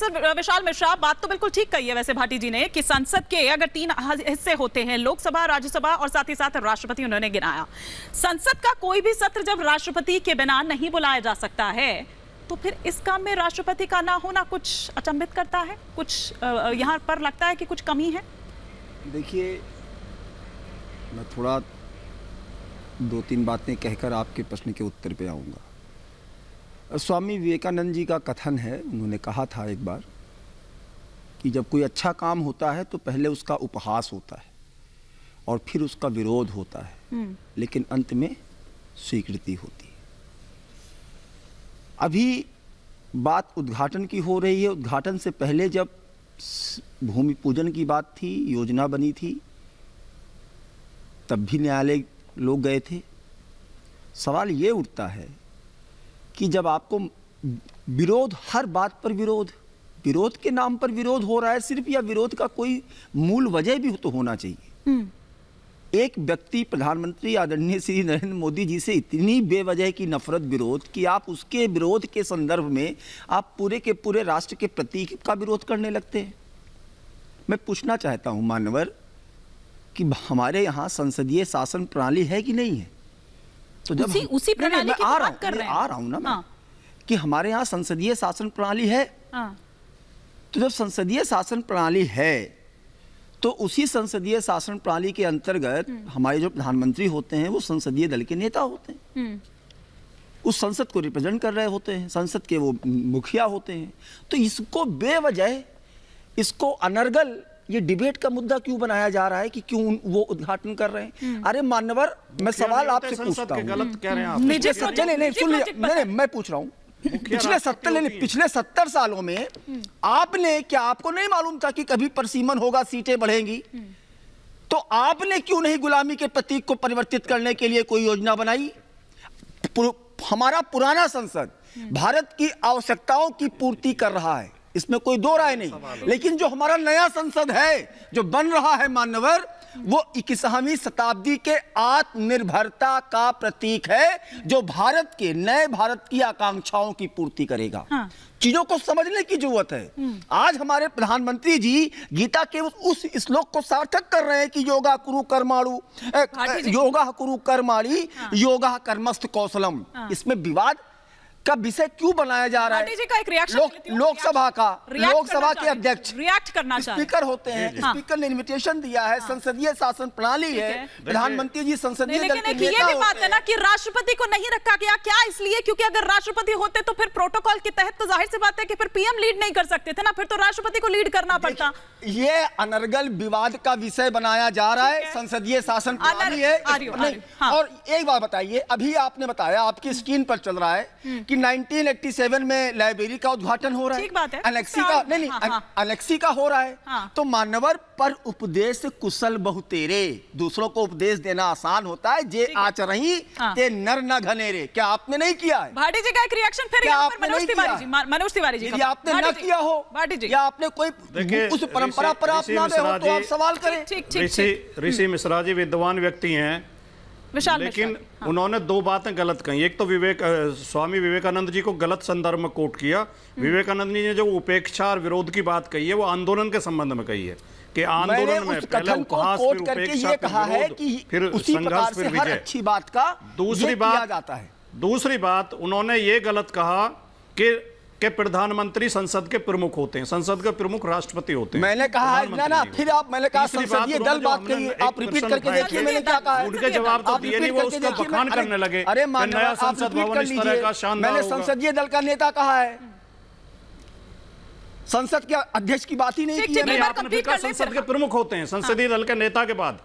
Professor Vishal Mishra, बात तो बिल्कुल ठीक कही है वैसे भाटी जी ने कि संसद के अगर 3 हिस्से होते हैं, लोकसभा, राज्यसभा और साथ ही साथ राष्ट्रपति, उन्होंने गिनाया। संसद का कोई भी सत्र जब राष्ट्रपति के बिना नहीं बुलाया जा सकता है तो फिर इस काम में राष्ट्रपति का ना होना कुछ अचंभित करता है, कुछ यहाँ पर लगता है कि कुछ कमी है। देखिए, मैं थोड़ा 2-3 बातें कहकर आपके प्रश्न के उत्तर पे आऊँगा। स्वामी विवेकानंद जी का कथन है, उन्होंने कहा था एक बार कि जब कोई अच्छा काम होता है तो पहले उसका उपहास होता है और फिर उसका विरोध होता है, लेकिन अंत में स्वीकृति होती है। अभी बात उद्घाटन की हो रही है। उद्घाटन से पहले जब भूमि पूजन की बात थी, योजना बनी थी, तब भी न्यायालय लोग गए थे। सवाल ये उठता है कि जब आपको विरोध, हर बात पर विरोध के नाम पर विरोध हो रहा है सिर्फ, या विरोध का कोई मूल वजह भी तो होना चाहिए। एक व्यक्ति प्रधानमंत्री आदरणीय श्री नरेंद्र मोदी जी से इतनी बेवजह की नफरत, विरोध कि आप उसके विरोध के संदर्भ में आप पूरे के पूरे राष्ट्र के प्रतीक का विरोध करने लगते हैं। मैं पूछना चाहता हूं मान्यवर कि हमारे यहाँ संसदीय शासन प्रणाली है कि नहीं है? तो जब उसी प्रणाली की बात कर रहे हैं। आ रहा हूं ना मैं, कि हमारे यहाँ संसदीय शासन प्रणाली है। तो जब संसदीय शासन प्रणाली है तो उसी संसदीय शासन प्रणाली के अंतर्गत हमारे जो प्रधानमंत्री होते हैं वो संसदीय दल के नेता होते हैं, उस संसद को रिप्रेजेंट कर रहे होते हैं, संसद के वो मुखिया होते हैं। तो इसको बेवजह, इसको अनर्गल ये डिबेट का मुद्दा क्यों बनाया जा रहा है कि क्यों वो उद्घाटन कर रहे हैं? अरे मान्यवर, मैं सवाल आपसे पूछता हूँ। गलत कह रहे हैं आप। नहीं, सुन लिया, मैं पूछ रहा हूँ, पिछले 70 सालों में आपने, क्या आपको नहीं मालूम था कि कभी परसीमन होगा, सीटें बढ़ेंगी? तो आपने क्यों नहीं गुलामी के प्रतीक को परिवर्तित करने के लिए कोई योजना बनाई? हमारा पुराना संसद भारत की आवश्यकताओं की पूर्ति कर रहा है, इसमें कोई दो राय नहीं। लेकिन जो हमारा नया संसद है जो बन रहा है मान्यवर, वो 21वीं शताब्दी के आत्मनिर्भरता का प्रतीक है, जो भारत के, नए भारत की आकांक्षाओं की पूर्ति करेगा। चीजों को समझने की जरूरत है। आज हमारे प्रधानमंत्री जी गीता के उस श्लोक को सार्थक कर रहे हैं कि योगा कुरु कर्माणु, योगा कुरु कर्माणि योगा कर्मस्थ कौशलम। इसमें विवाद का विषय क्यों बनाया जा रहा है? का एक रिएक्शन लोकसभा के अध्यक्ष रिएक्ट करना स्पीकर होते हैं। स्पीकर ने इनविटेशन दिया है, संसदीय शासन प्रणाली है, प्रधानमंत्री जी संसदीय दल के नेता ये भी बात है ना कि राष्ट्रपति को नहीं रखा गया, क्या इसलिए क्योंकि अगर राष्ट्रपति होते तो फिर प्रोटोकॉल के तहत तो जाहिर सी बात है कि फिर पीएम लीड नहीं कर सकते थे ना, फिर तो राष्ट्रपति को लीड करना पड़ता। ये अनर्गल विवाद का विषय बनाया जा रहा है। संसदीय शासन प्रणाली है। और एक बात बताइए, अभी आपने बताया, आपकी स्क्रीन पर चल रहा है कि 1987 में लाइब्रेरी का उद्घाटन हो रहा है, अनेक्सी का अनेक्सी का हो रहा है। तो मान्यवर, पर उपदेश कुशल बहुतेरे, दूसरों को उपदेश देना आसान होता है, जे आचरही ते नर न घनेरे। क्या आपने नहीं किया है? भाटी जी का एक रिएक्शन फिर यहाँ पर मनोज तिवारी जी, आपने न किया हो या आपने कोई उस परंपरा पर आप ना दे हो तो आप सवाल करें। ऋषि मिश्रा जी विद्वान व्यक्ति हैं, लेकिन उन्होंने 2 बातें गलत कही। एक तो स्वामी विवेकानंद जी को गलत संदर्भ में कोट किया। विवेकानंद जी ने जो उपेक्षा और विरोध की बात कही है वो आंदोलन के संबंध में कही है कि आंदोलन में पहले उपहास, फिर उपेक्षा, फिर संघर्ष, फिर विजय। अच्छी बात का दूसरी बात उन्होंने ये गलत कहा कि प्रधानमंत्री संसद के प्रमुख होते हैं, संसद के प्रमुख राष्ट्रपति होते हैं। मैंने कहा है ना, फिर आप, मैंने कहा संसदीय दल बात कही, आप रिपीट करके देखिए मैंने क्या कहा है। उनके जवाब तो दिए नहीं, वो उसका बखान करने लगे। अरे नया संसद भवन इस तरह का शानदार मैंने संसदीय दल का नेता कहा है, संसद के अध्यक्ष की बात ही नहीं की है। आपने संसद के प्रमुख होते हैं, संसदीय दल के नेता के बाद।